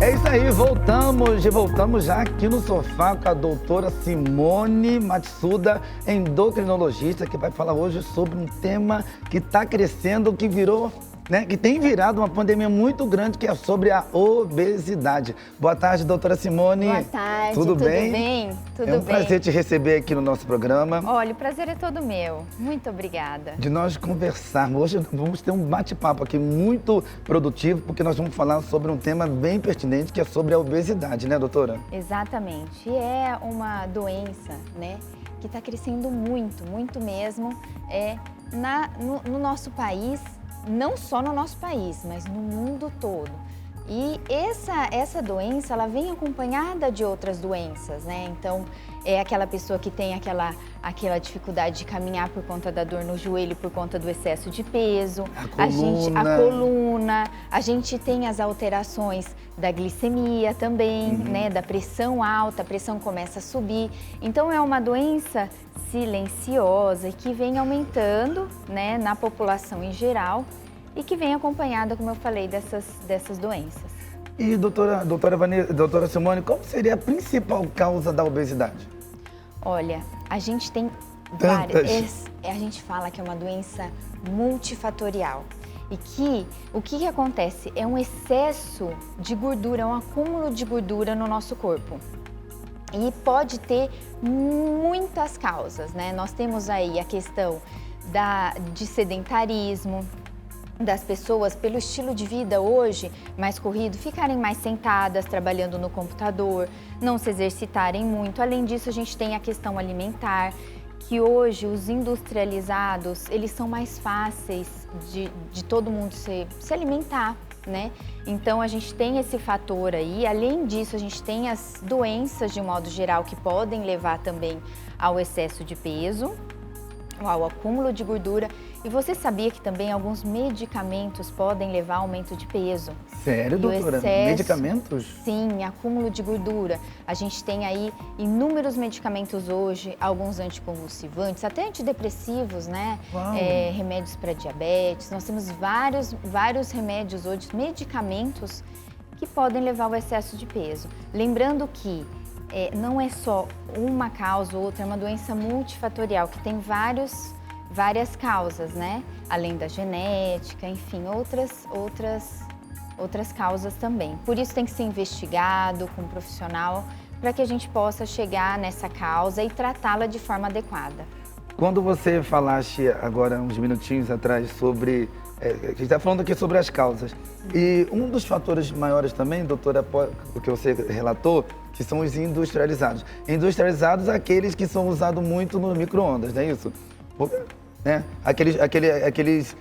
É isso aí, voltamos já aqui no sofá com a doutora Simone Matsuda, endocrinologista, que vai falar hoje sobre um tema que está crescendo, que virou, né, que tem virado uma pandemia muito grande, que é sobre a obesidade. Boa tarde, doutora Simone. Boa tarde, tudo bem? Tudo é um bem. prazer te receber aqui no nosso programa. Olha, o prazer é todo meu. Muito obrigada. De nós conversarmos. Hoje vamos ter um bate-papo aqui muito produtivo, porque nós vamos falar sobre um tema bem pertinente, que é sobre a obesidade, né, doutora? Exatamente. E é uma doença, né, que está crescendo muito, muito mesmo, no nosso país, não só no nosso país, mas no mundo todo. E essa doença, ela vem acompanhada de outras doenças, né? Então, é aquela pessoa que tem aquela dificuldade de caminhar por conta da dor no joelho, por conta do excesso de peso. A coluna, a gente tem as alterações da glicemia também, né? Da pressão alta, a pressão começa a subir. Então, é uma doença silenciosa que vem aumentando, né, na população em geral e que vem acompanhada, como eu falei, dessas doenças. E doutora Simone, qual seria a principal causa da obesidade? Olha, a gente tem várias. A gente fala que é uma doença multifatorial. E que o que acontece? É um excesso de gordura, um acúmulo de gordura no nosso corpo. E pode ter muitas causas, né? Nós temos aí a questão de sedentarismo, das pessoas, pelo estilo de vida hoje mais corrido, ficarem mais sentadas, trabalhando no computador, não se exercitarem muito. Além disso, a gente tem a questão alimentar, que hoje os industrializados, eles são mais fáceis de todo mundo se alimentar, né? Então, a gente tem esse fator aí. Além disso, a gente tem as doenças, de um modo geral, que podem levar também ao excesso de peso, ao acúmulo de gordura. E você sabia que também alguns medicamentos podem levar ao aumento de peso? Sério, doutora? Medicamentos? Sim, acúmulo de gordura. A gente tem aí inúmeros medicamentos hoje, alguns anticonvulsivantes, até antidepressivos, né? Remédios para diabetes. Nós temos vários remédios hoje, medicamentos que podem levar ao excesso de peso. Lembrando que não é só uma causa ou outra, é uma doença multifatorial que tem várias causas, né? Além da genética, enfim, outras causas também. Por isso tem que ser investigado com um profissional para que a gente possa chegar nessa causa e tratá-la de forma adequada. Quando você falaste agora, uns minutinhos atrás, sobre... a gente está falando aqui sobre as causas. E um dos fatores maiores também, doutora, o que você relatou, que são os industrializados. Industrializados, aqueles que são usados muito no micro-ondas, não é isso? Né? Aqueles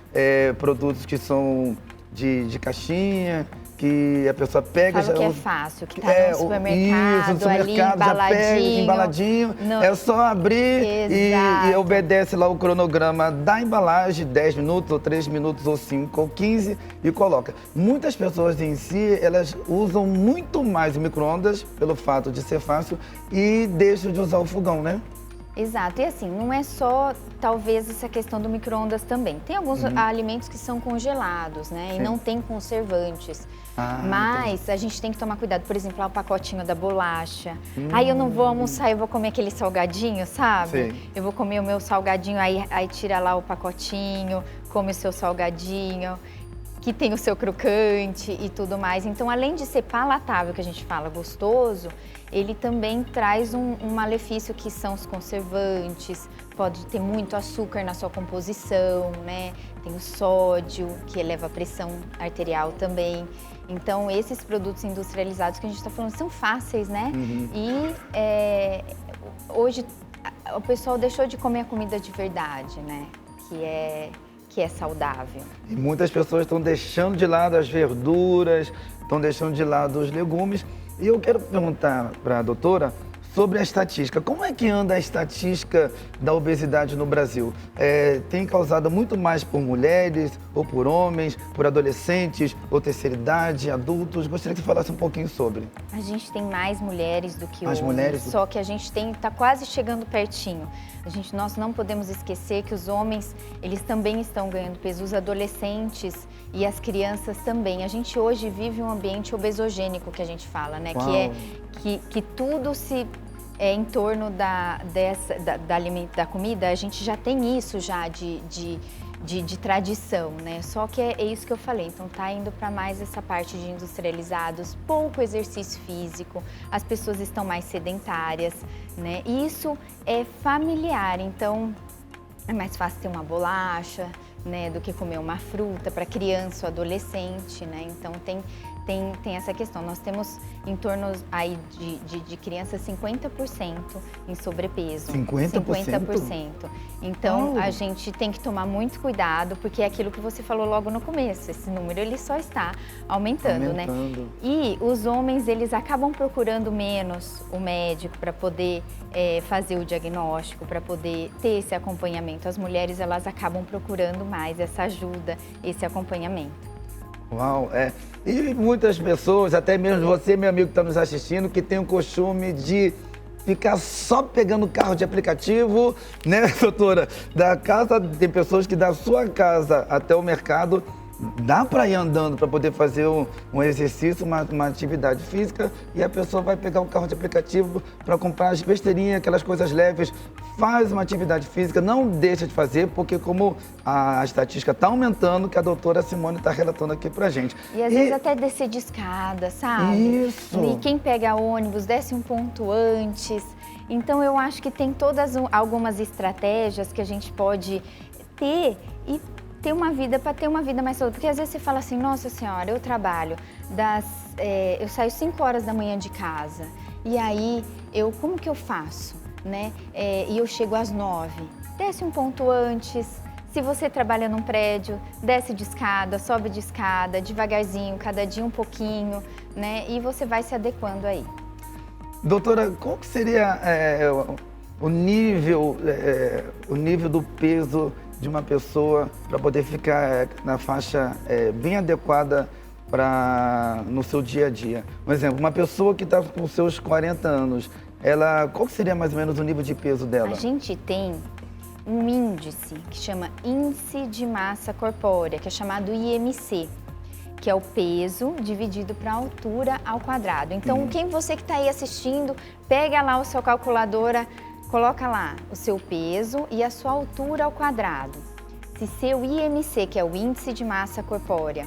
produtos que são de caixinha, que a pessoa pega... Fala que é fácil, que tá no supermercado, no supermercado, ali, já pega, embaladinho. É só abrir e obedece lá o cronograma da embalagem, 10 minutos, ou 3 minutos, ou 5, ou 15, e coloca. Muitas pessoas em si, elas usam muito mais o micro-ondas, pelo fato de ser fácil, e deixam de usar o fogão, né? Exato, e assim, não é só talvez essa questão do micro-ondas também. Tem alguns alimentos que são congelados, né? Sim. E não tem conservantes. Mas a gente tem que tomar cuidado. Por exemplo, lá o pacotinho da bolacha. Aí eu não vou almoçar, eu vou comer aquele salgadinho, sabe? Sim. Eu vou comer o meu salgadinho, aí tira lá o pacotinho, come o seu salgadinho, que tem o seu crocante e tudo mais. Então, além de ser palatável, que a gente fala gostoso, ele também traz um malefício que são os conservantes, pode ter muito açúcar na sua composição, né? Tem o sódio, que eleva a pressão arterial também. Então, esses produtos industrializados que a gente está falando são fáceis, né? E hoje o pessoal deixou de comer a comida de verdade, né? Que é saudável. E muitas pessoas estão deixando de lado as verduras, estão deixando de lado os legumes. E eu quero perguntar para a doutora sobre a estatística. Como é que anda a estatística da obesidade no Brasil? Tem causado muito mais por mulheres, ou por homens, por adolescentes, ou terceira idade, adultos? Gostaria que você falasse um pouquinho sobre. A gente tem mais mulheres do que Mais homens, mulheres? só que a gente está quase chegando pertinho. Nós não podemos esquecer que os homens, eles também estão ganhando peso, os adolescentes e as crianças também. A gente hoje vive um ambiente obesogênico, que a gente fala, né? Uau. Que tudo se em torno da comida, a gente já tem isso já de tradição, né? Só que é isso que eu falei, então tá indo para mais essa parte de industrializados, pouco exercício físico, as pessoas estão mais sedentárias, né? E isso é familiar, então é mais fácil ter uma bolacha, né, do que comer uma fruta para criança ou adolescente, né? Então tem essa questão. Nós temos em torno aí de crianças 50% em sobrepeso. 50%? 50%. Então a gente tem que tomar muito cuidado, porque é aquilo que você falou logo no começo, esse número ele só está aumentando, né? E os homens, eles acabam procurando menos o médico para poder fazer o diagnóstico, para poder ter esse acompanhamento. As mulheres, elas acabam procurando mais essa ajuda, esse acompanhamento. Uau, E muitas pessoas, até mesmo você, meu amigo que está nos assistindo, que tem o costume de ficar só pegando carro de aplicativo, né, doutora? Da casa, tem pessoas que da sua casa até o mercado, dá para ir andando para poder fazer um exercício, uma atividade física, e a pessoa vai pegar o carro de aplicativo para comprar as besteirinhas, aquelas coisas leves, faz uma atividade física, não deixa de fazer, porque como a estatística está aumentando, que a doutora Simone está relatando aqui para gente. E às vezes até descer de escada, sabe? Isso! E quem pega ônibus desce um ponto antes. Então eu acho que tem algumas estratégias que a gente pode ter e ter uma vida, para ter uma vida mais saudável. Porque às vezes você fala assim, nossa senhora, eu trabalho, eu saio 5 horas da manhã de casa, e aí, como que eu faço, né? E eu chego às 9, desce um ponto antes. Se você trabalha num prédio, desce de escada, sobe de escada, devagarzinho, cada dia um pouquinho, né? E você vai se adequando aí. Doutora, qual que seria o nível do peso de uma pessoa para poder ficar na faixa bem adequada no seu dia a dia? Por exemplo, uma pessoa que está com seus 40 anos, qual que seria mais ou menos o nível de peso dela? A gente tem um índice que chama Índice de Massa Corpórea, que é chamado IMC, que é o peso dividido para a altura ao quadrado. Então, você que está aí assistindo, pega lá o seu calculadora, coloca lá o seu peso e a sua altura ao quadrado. Se seu IMC, que é o Índice de Massa Corpórea,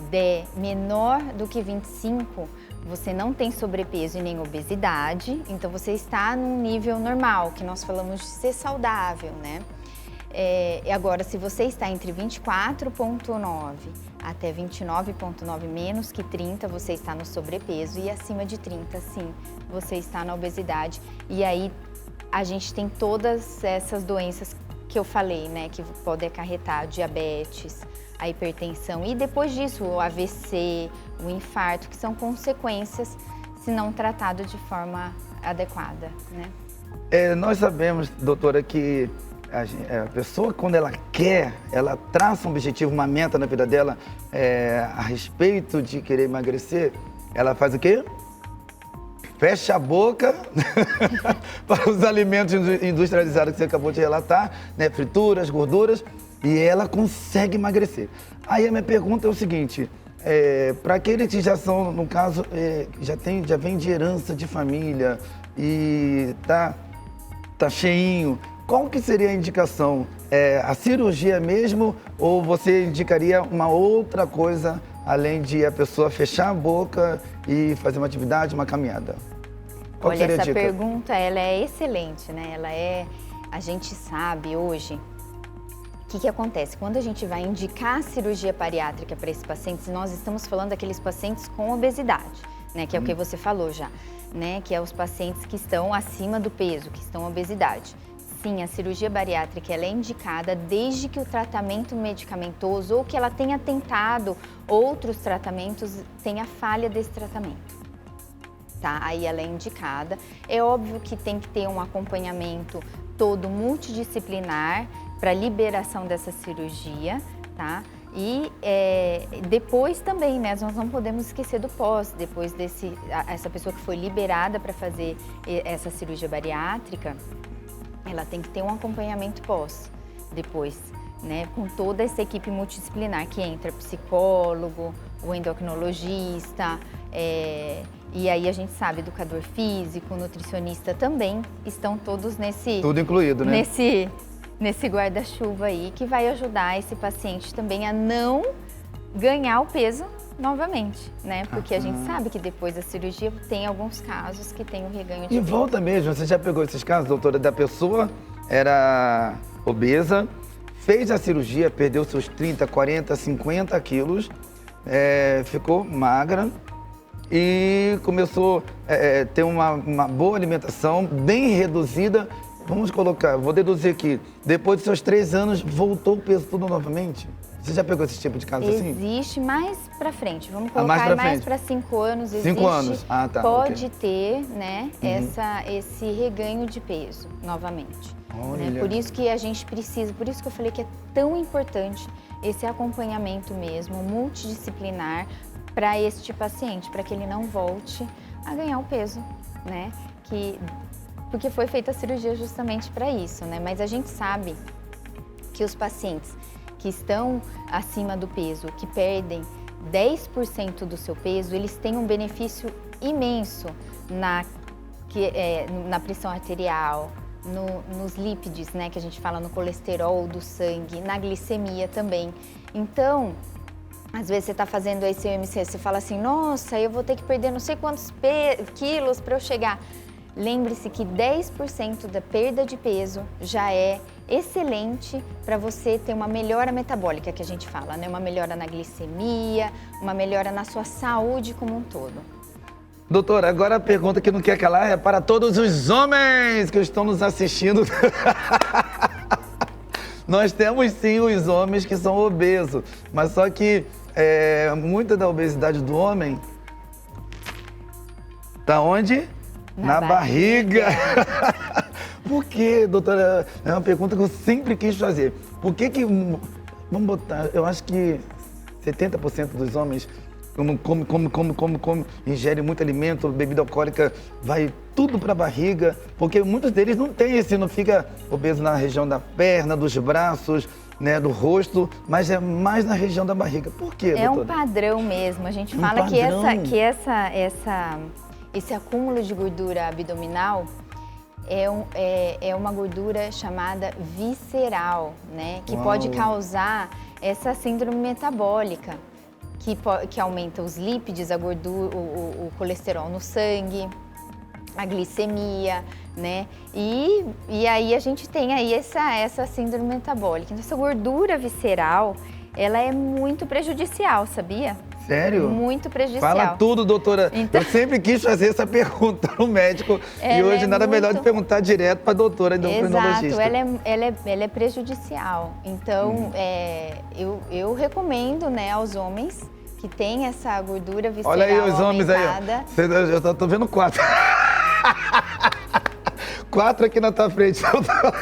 der menor do que 25, você não tem sobrepeso e nem obesidade, então você está num nível normal, que nós falamos de ser saudável, né? Agora, se você está entre 24,9 até 29,9, menos que 30, você está no sobrepeso, e acima de 30, sim, você está na obesidade. E aí, a gente tem todas essas doenças que eu falei, né, que podem acarretar diabetes, a hipertensão e depois disso o AVC, o infarto, que são consequências se não tratado de forma adequada, né? Nós sabemos, doutora, que a pessoa, quando ela quer, ela traça um objetivo, uma meta na vida dela a respeito de querer emagrecer, ela faz o quê? Fecha a boca para os alimentos industrializados que você acabou de relatar, né? Frituras, gorduras, e ela consegue emagrecer. Aí a minha pergunta é o seguinte, para aqueles que já são, no caso, já vem de herança de família e tá cheinho, qual que seria a indicação? A cirurgia mesmo, ou você indicaria uma outra coisa além de a pessoa fechar a boca e fazer uma atividade, uma caminhada? Qual Olha, essa pergunta, ela é excelente, né? A gente sabe hoje, o que acontece? Quando a gente vai indicar a cirurgia bariátrica para esses pacientes, nós estamos falando daqueles pacientes com obesidade, né? Que é o que você falou já, né? Que é os pacientes que estão acima do peso, que estão com obesidade. Sim, a cirurgia bariátrica ela é indicada desde que o tratamento medicamentoso ou que ela tenha tentado outros tratamentos, tenha falha desse tratamento. tá? Aí ela é indicada. É óbvio que tem que ter um acompanhamento todo multidisciplinar para liberação dessa cirurgia, tá? E depois também, né, nós não podemos esquecer do pós, depois essa pessoa que foi liberada para fazer essa cirurgia bariátrica, ela tem que ter um acompanhamento pós, depois, né, com toda essa equipe multidisciplinar que entra psicólogo, o endocrinologista, e aí a gente sabe, educador físico, nutricionista também, estão todos Tudo incluído, né? Nesse guarda-chuva aí, que vai ajudar esse paciente também a não ganhar o peso novamente, né? Porque a gente sabe que depois da cirurgia tem alguns casos que tem o reganho de peso. E volta mesmo, você já pegou esses casos, doutora, da pessoa era obesa, fez a cirurgia, perdeu seus 30, 40, 50 quilos, ficou magra e começou a ter uma boa alimentação, bem reduzida. Vamos colocar, vou deduzir aqui, depois de seus 3 anos, voltou o peso tudo novamente? Você já pegou esse tipo de caso assim? Existe mais pra frente, vamos colocar mais para 5 anos. 5 anos, tá. Pode ter, né, esse reganho de peso novamente. Né? Por isso que a gente precisa, por isso que eu falei que é tão importante esse acompanhamento mesmo, multidisciplinar, para este paciente, para que ele não volte a ganhar o peso, né? Porque foi feita a cirurgia justamente para isso, né? Mas a gente sabe que os pacientes que estão acima do peso, que perdem 10% do seu peso, eles têm um benefício imenso na pressão arterial, nos lípides, né? Que a gente fala no colesterol do sangue, na glicemia também. Então, às vezes você está fazendo aí seu MC, você fala assim, nossa, eu vou ter que perder não sei quantos quilos para eu chegar. Lembre-se que 10% da perda de peso já é excelente para você ter uma melhora metabólica, que a gente fala, né? Uma melhora na glicemia, uma melhora na sua saúde como um todo. Doutora, agora a pergunta que não quer calar é para todos os homens que estão nos assistindo. Nós temos sim os homens que são obesos, mas só que muita da obesidade do homem tá onde? Na barriga. Por quê, doutora? É uma pergunta que eu sempre quis fazer. Por que vamos botar, eu acho que 70% dos homens ingere muito alimento, bebida alcoólica, vai tudo para a barriga, porque muitos deles não fica obeso na região da perna, dos braços, né, do rosto, mas é mais na região da barriga. Por quê, doutora? É um padrão mesmo. A gente fala que esse acúmulo de gordura abdominal é uma gordura chamada visceral, né? Que pode causar essa síndrome metabólica, que aumenta os lípides, a gordura, o colesterol no sangue, a glicemia, né? E aí a gente tem aí essa síndrome metabólica. Então, essa gordura visceral, ela é muito prejudicial, sabia? Sério? Muito prejudicial. Fala tudo, doutora. Então... Eu sempre quis fazer essa pergunta no médico e hoje nada melhor de perguntar direto para a doutora endocrinologista. Exato, ela é prejudicial. Então, eu recomendo, né, aos homens que têm essa gordura visceral. Olha aí os homens aumentada. Aí, ó. Eu já tô vendo 4. 4 aqui na tua frente, doutora.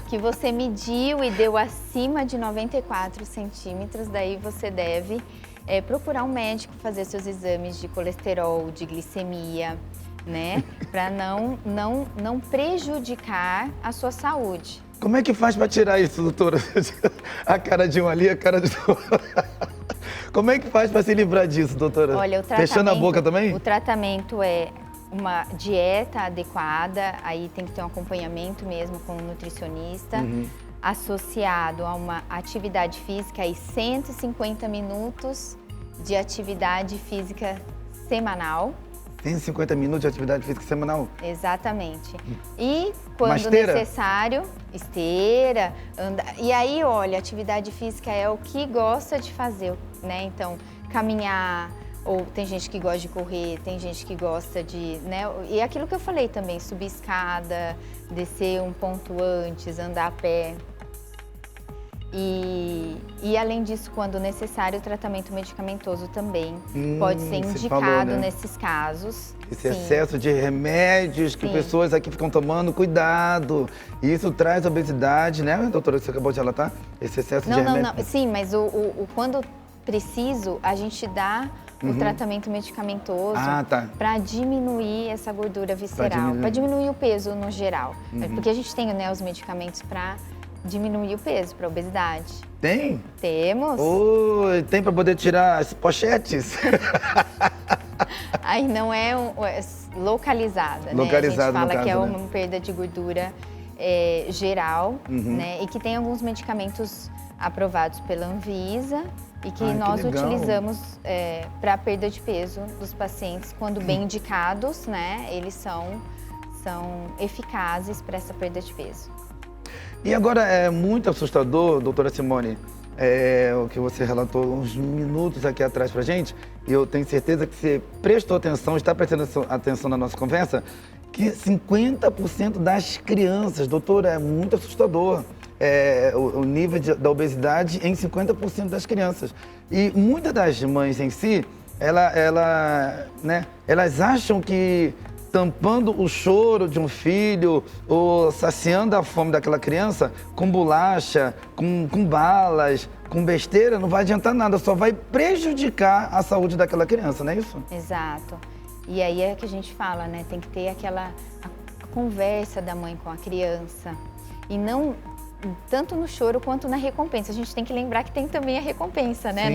Que você mediu e deu acima de 94 centímetros, daí você deve procurar um médico, fazer seus exames de colesterol, de glicemia, né? Para não prejudicar a sua saúde. Como é que faz para tirar isso, doutora? A cara de um ali, a cara de outro. Como é que faz para se livrar disso, doutora? Olha, o tratamento... Fechando a boca também? O tratamento é uma dieta adequada, aí tem que ter um acompanhamento mesmo com um nutricionista, associado a uma atividade física, aí 150 minutos de atividade física semanal. 150 minutos de atividade física semanal? Exatamente. E quando necessário, esteira, e aí, olha, atividade física é o que gosta de fazer, né? Então, caminhar, ou tem gente que gosta de correr, tem gente que gosta de, né? E aquilo que eu falei também, subir escada, descer um ponto antes, andar a pé. E além disso, quando necessário, o tratamento medicamentoso também pode ser você indicado falou, né? nesses casos. Esse Sim. excesso de remédios que Sim. pessoas aqui ficam tomando, cuidado. E isso traz obesidade, né, doutora, que você acabou de relatar? Esse excesso de remédio. Não. Sim, mas quando preciso, a gente dá o tratamento medicamentoso Tá. para diminuir essa gordura visceral, diminuir. para diminuir o peso no geral. Porque a gente tem, né, os medicamentos para diminuir o peso, para obesidade. Tem? Temos. Oi, tem para poder tirar as pochetes? Aí não é localizada, né? Localizado, A no gente fala que é caso, uma perda de gordura geral, né? E que tem alguns medicamentos aprovados pela Anvisa e que Ai, que nós legal. utilizamos para perda de peso dos pacientes quando bem indicados, né? Eles são eficazes para essa perda de peso. E agora é muito assustador, doutora Simone, o que você relatou uns minutos aqui atrás pra gente, e eu tenho certeza que você prestou atenção, está prestando atenção na nossa conversa, que 50% das crianças, doutora, é muito assustador. O nível da obesidade em 50% das crianças. E muitas das mães em si, elas acham que tampando o choro de um filho ou saciando a fome daquela criança com bolacha, com balas, com besteira, não vai adiantar nada, só vai prejudicar a saúde daquela criança, não é isso? Exato. E aí é que a gente fala, né? Tem que ter a conversa da mãe com a criança. E não tanto no choro quanto na recompensa. A gente tem que lembrar que tem também a recompensa, né?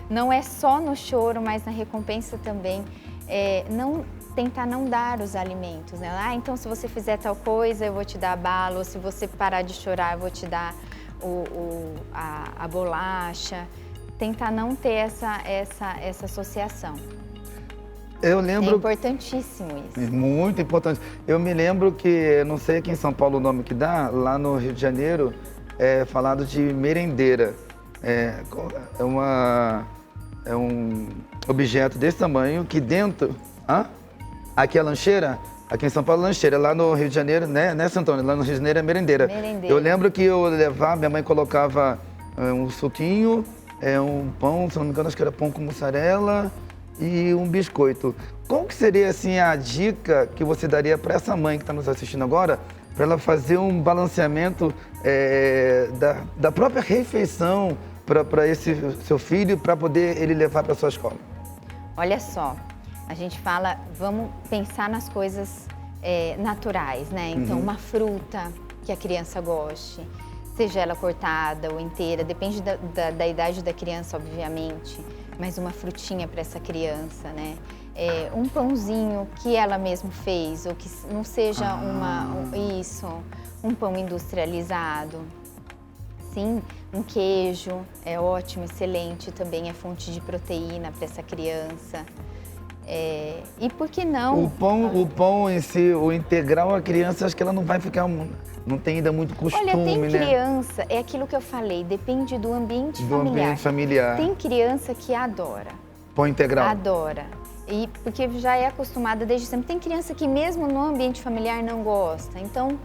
Não é só no choro, mas na recompensa também. Tentar não dar os alimentos, né? Então se você fizer tal coisa, eu vou te dar a bala, ou se você parar de chorar, eu vou te dar a bolacha. Tentar não ter essa associação. Eu lembro... É importantíssimo isso. Muito importante. Eu me lembro que, não sei aqui em São Paulo o nome que dá, lá no Rio de Janeiro, é falado de merendeira. É um objeto desse tamanho que dentro... Aqui é lancheira? Aqui em São Paulo é lancheira. Lá no Rio de Janeiro, né, Antônio? Lá no Rio de Janeiro é merendeira. Eu lembro que eu levava, minha mãe colocava um suquinho, um pão, se não me engano, acho que era pão com mussarela e um biscoito. Qual que seria, assim, a dica que você daria para essa mãe que está nos assistindo agora, para ela fazer um balanceamento da própria refeição para esse seu filho, para poder ele levar para sua escola? Olha só, a gente fala, vamos pensar nas coisas naturais, né? Então, uma fruta que a criança goste, seja ela cortada ou inteira, depende da idade da criança, obviamente, mas uma frutinha para essa criança, né? Um pãozinho que ela mesma fez, ou que não seja um pão industrializado. Sim, um queijo é ótimo, excelente, também é fonte de proteína para essa criança. E por que não? O pão em si, o integral, a criança, acho que ela não vai ficar, não tem ainda muito costume, né? Olha, tem criança, é aquilo que eu falei, depende do ambiente familiar. Do ambiente familiar. Tem criança que adora. Pão integral. Adora. E porque já é acostumada desde sempre. Tem criança que mesmo no ambiente familiar não gosta. Então,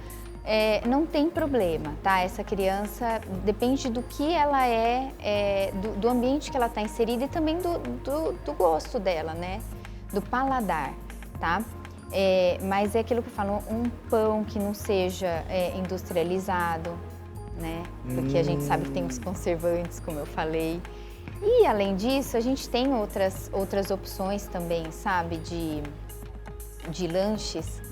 não tem problema, tá? Essa criança depende do que ela do ambiente que ela está inserida e também do gosto dela, né? Do paladar, tá? Mas é aquilo que eu falo, um pão que não seja industrializado, né? Porque a gente sabe que tem os conservantes, como eu falei. E, além disso, a gente tem outras opções também, sabe? De lanches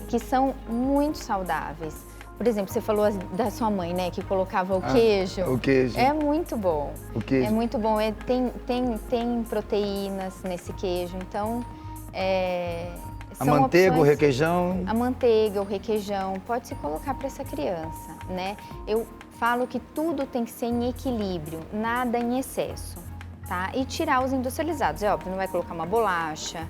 que são muito saudáveis. Por exemplo, você falou da sua mãe, né? Que colocava o queijo. O queijo. É muito bom. O queijo. É muito bom. Tem proteínas nesse queijo. Então, A são manteiga, opções... o requeijão. A manteiga, o requeijão, pode se colocar para essa criança, né? Eu falo que tudo tem que ser em equilíbrio, nada em excesso, tá? E tirar os industrializados. É óbvio, não vai colocar uma bolacha,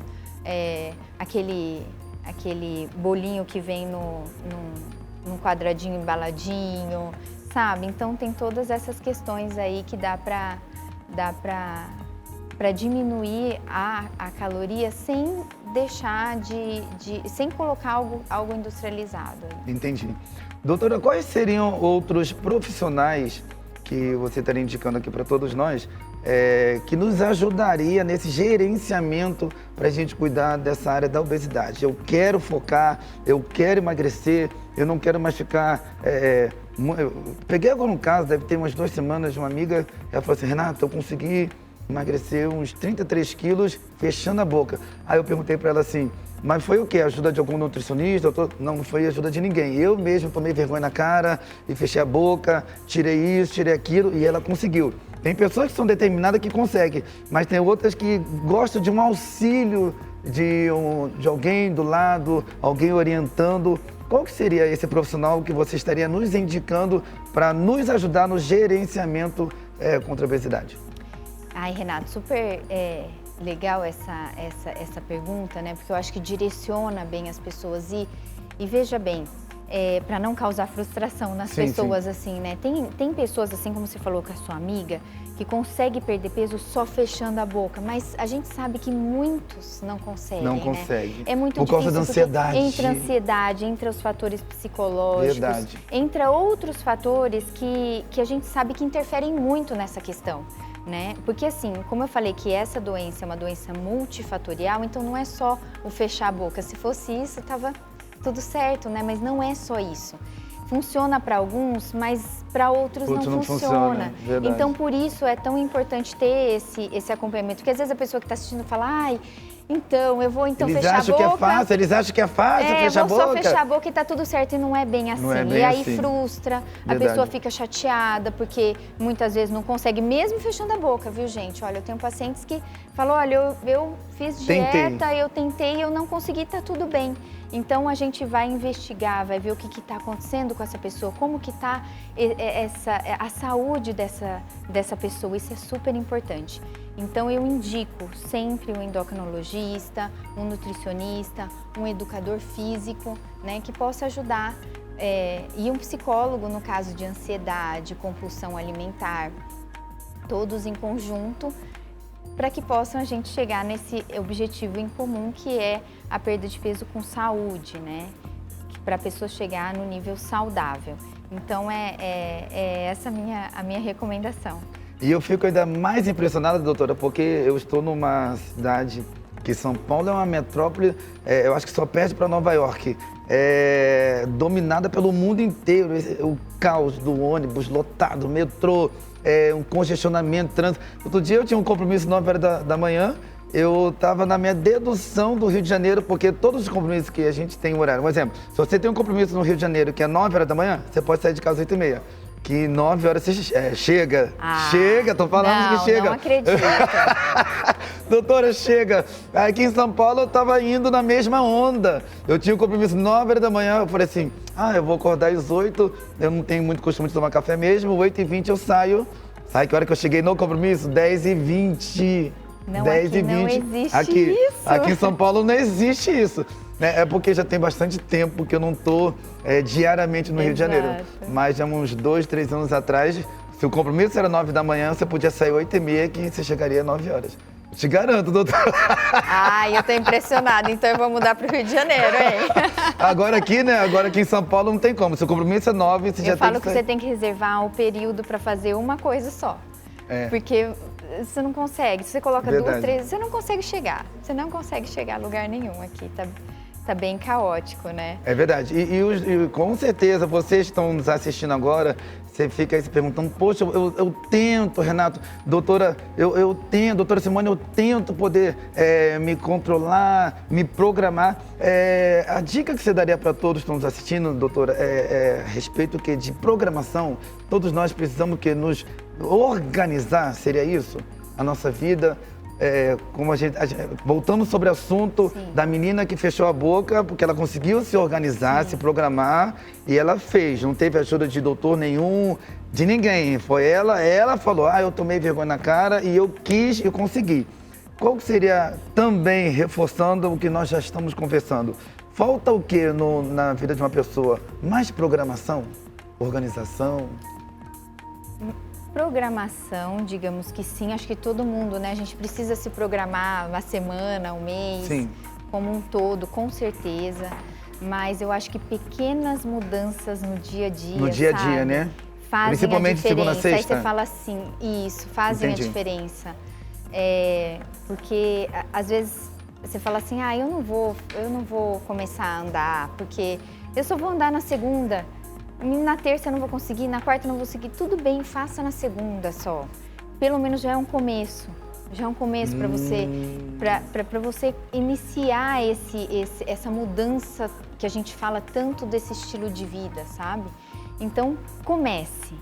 aquele bolinho que vem num quadradinho embaladinho, sabe? Então tem todas essas questões aí que dá para diminuir a caloria sem deixar sem colocar algo industrializado. Entendi. Doutora, quais seriam outros profissionais que você estaria indicando aqui para todos nós, que nos ajudaria nesse gerenciamento para a gente cuidar dessa área da obesidade? Eu quero focar, eu quero emagrecer, eu não quero mais ficar... eu peguei agora um caso, deve ter umas 2 semanas, de uma amiga, ela falou assim, Renato, eu consegui emagrecer uns 33 quilos fechando a boca. Aí eu perguntei para ela assim, mas foi o quê? Ajuda de algum nutricionista? Não foi ajuda de ninguém. Eu mesmo tomei vergonha na cara e fechei a boca, tirei isso, tirei aquilo e ela conseguiu. Tem pessoas que são determinadas que conseguem, mas tem outras que gostam de um auxílio de alguém do lado, alguém orientando. Qual que seria esse profissional que você estaria nos indicando para nos ajudar no gerenciamento contra a obesidade? Ai, Renato, super legal essa pergunta, né? Porque eu acho que direciona bem as pessoas e veja bem, para não causar frustração nas pessoas, sim. Assim, né? Tem pessoas, assim como você falou com a sua amiga, que consegue perder peso só fechando a boca, mas a gente sabe que muitos não conseguem, Não né? consegue. É muito por difícil causa da ansiedade. Entre a ansiedade, entre os fatores psicológicos, verdade. Entre outros fatores que a gente sabe que interferem muito nessa questão. Né? Porque assim, como eu falei que essa doença é uma doença multifatorial, então não é só o fechar a boca. Se fosse isso, tava tudo certo, né? Mas não é só isso. Funciona para alguns, mas para outros não funciona. Então, por isso é tão importante ter esse acompanhamento. Porque às vezes a pessoa que está assistindo fala, ai, então, eu vou fechar a boca. Eles acham que é fácil fechar a boca. Eu vou só fechar a boca e tá tudo certo. E não é bem assim. E aí frustra, a pessoa fica chateada, porque muitas vezes não consegue, mesmo fechando a boca, viu, gente? Olha, eu tenho pacientes que falam, olha, eu fiz dieta, eu tentei, eu não consegui, tá tudo bem. Então, a gente vai investigar, vai ver o que está acontecendo com essa pessoa, como que está a saúde dessa pessoa. Isso é super importante. Então, eu indico sempre um endocrinologista, um nutricionista, um educador físico, né, que possa ajudar, e um psicólogo no caso de ansiedade, compulsão alimentar, todos em conjunto, para que possam a gente chegar nesse objetivo em comum, que é a perda de peso com saúde, né? Para a pessoa chegar no nível saudável. Então, essa a minha recomendação. E eu fico ainda mais impressionada, doutora, porque eu estou numa cidade que São Paulo é uma metrópole, eu acho que só perde para Nova York, dominada pelo mundo inteiro, o caos do ônibus lotado, metrô, um congestionamento, trânsito. Outro dia eu tinha um compromisso 9 horas da manhã, eu estava na minha dedução do Rio de Janeiro, porque todos os compromissos que a gente tem um horário. Um exemplo, se você tem um compromisso no Rio de Janeiro que é 9 horas da manhã, você pode sair de casa às 8h30. Que 9 horas você chega. Chega, tô falando que chega. Não acredito. Doutora, chega. Aqui em São Paulo eu tava indo na mesma onda. Eu tinha um compromisso 9 horas da manhã, eu falei assim, eu vou acordar às 8, eu não tenho muito costume de tomar café mesmo, 8h20 eu saio. Sabe que hora que eu cheguei no compromisso? 10h20. Não, 10h20. Não existe isso. Aqui em São Paulo não existe isso. É porque já tem bastante tempo que eu não estou diariamente no Rio de Janeiro. Mas já uns 2, 3 anos atrás, se o compromisso era 9 da manhã, você podia sair 8h30, que você chegaria às 9 horas. Te garanto, doutor. Eu tô impressionada, então eu vou mudar para o Rio de Janeiro, hein? Agora aqui em São Paulo não tem como. Se o compromisso é 9, você já tem que sair. Eu falo que você tem que reservar o período para fazer uma coisa só. Porque você não consegue. Se você coloca 2, 3, você não consegue chegar. Você não consegue chegar a lugar nenhum aqui, tá bem caótico, né? É verdade. E com certeza, vocês que estão nos assistindo agora, você fica aí se perguntando, poxa, eu tento, Renato, doutora, eu tento, doutora Simone, eu tento poder me controlar, me programar. A dica que você daria para todos que estão nos assistindo, doutora, a respeito de programação, todos nós precisamos nos organizar, seria isso? A nossa vida. Como voltamos sobre o assunto da menina que fechou a boca porque ela conseguiu se organizar, se programar e ela fez, não teve ajuda de doutor nenhum, de ninguém, foi ela falou, eu tomei vergonha na cara e eu quis e consegui. Qual seria, também reforçando o que nós já estamos conversando, falta o que na vida de uma pessoa? Mais programação? Organização? Programação, digamos que sim, acho que todo mundo, né? A gente precisa se programar uma semana, um mês, sim, como um todo, com certeza. Mas eu acho que pequenas mudanças no dia a dia, no dia a dia, né? fazem Principalmente a diferença. segunda a sexta? Aí você fala assim, isso, fazem Entendi. a diferença. Porque às vezes você fala assim, eu não vou começar a andar, porque eu só vou andar na segunda, na terça eu não vou conseguir, na quarta eu não vou conseguir. Tudo bem, faça na segunda só. Pelo menos já é um começo. Já é um começo para você, para você iniciar essa mudança que a gente fala tanto desse estilo de vida, sabe? Então, comece.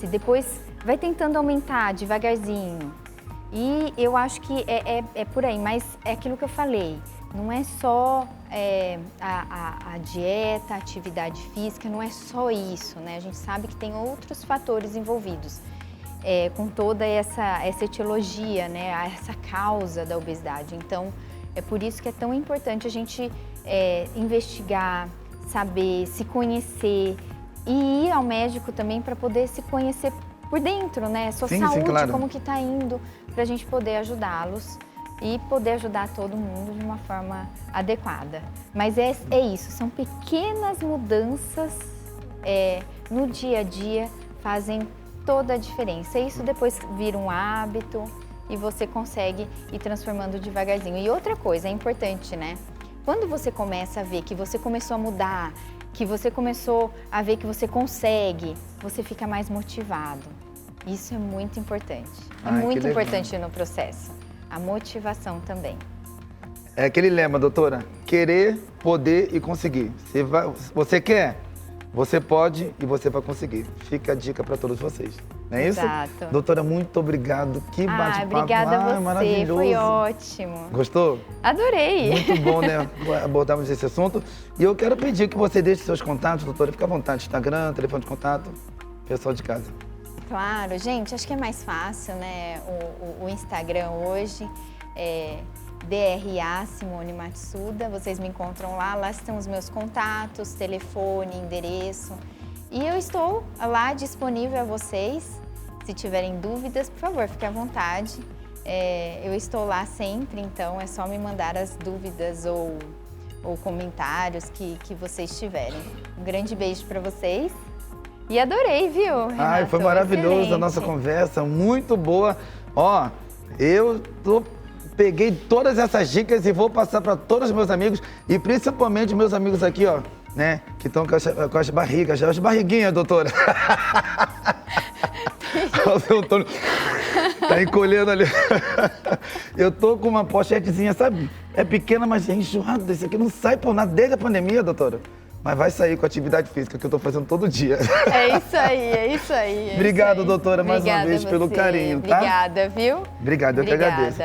Depois vai tentando aumentar devagarzinho. E eu acho que é por aí, mas é aquilo que eu falei. Não é só a dieta, a atividade física, não é só isso, né? A gente sabe que tem outros fatores envolvidos. Com toda essa etiologia, né, essa causa da obesidade. Então, é por isso que é tão importante a gente investigar, saber, se conhecer e ir ao médico também para poder se conhecer por dentro, né? Sua saúde, claro. como que está indo, para a gente poder ajudá-los e poder ajudar todo mundo de uma forma adequada. Mas é isso, são pequenas mudanças no dia a dia, fazem toda a diferença. Isso depois vira um hábito e você consegue ir transformando devagarzinho. E outra coisa, é importante, né? Quando você começa a ver que você começou a mudar, que você começou a ver que você consegue, você fica mais motivado. Isso é muito importante. É muito importante no processo. A motivação também. É aquele lema, doutora, querer, poder e conseguir. Você quer? Você pode e você vai conseguir. Fica a dica para todos vocês. Não é isso? Exato. Doutora, muito obrigado. Que bate-papo. Obrigada a você. Maravilhoso. Foi ótimo. Gostou? Adorei. Muito bom, né? Abordarmos esse assunto. E eu quero pedir que você deixe seus contatos, doutora. Fica à vontade. Instagram, telefone de contato. Pessoal de casa. Claro, gente. Acho que é mais fácil, né? O Instagram hoje é DRA Simone Matsuda, vocês me encontram lá estão os meus contatos, telefone, endereço. E eu estou lá disponível a vocês, se tiverem dúvidas, por favor, fique à vontade. Eu estou lá sempre, então é só me mandar as dúvidas ou comentários que vocês tiverem. Um grande beijo para vocês e adorei, viu, Renato? Foi maravilhoso. Excelente. A nossa conversa, muito boa. Ó, peguei todas essas dicas e vou passar para todos os meus amigos e principalmente meus amigos aqui, ó, né, que estão com as barrigas, as barriguinhas, doutora. O seu Antônio tá encolhendo ali. Eu tô com uma pochetezinha, sabe? É pequena, mas é enxurrada. Isso aqui não sai por nada desde a pandemia, doutora. Mas vai sair com a atividade física que eu tô fazendo todo dia. É isso aí. Obrigado, doutora, mais uma vez pelo carinho, tá? Obrigada, viu? Obrigado, eu que agradeço.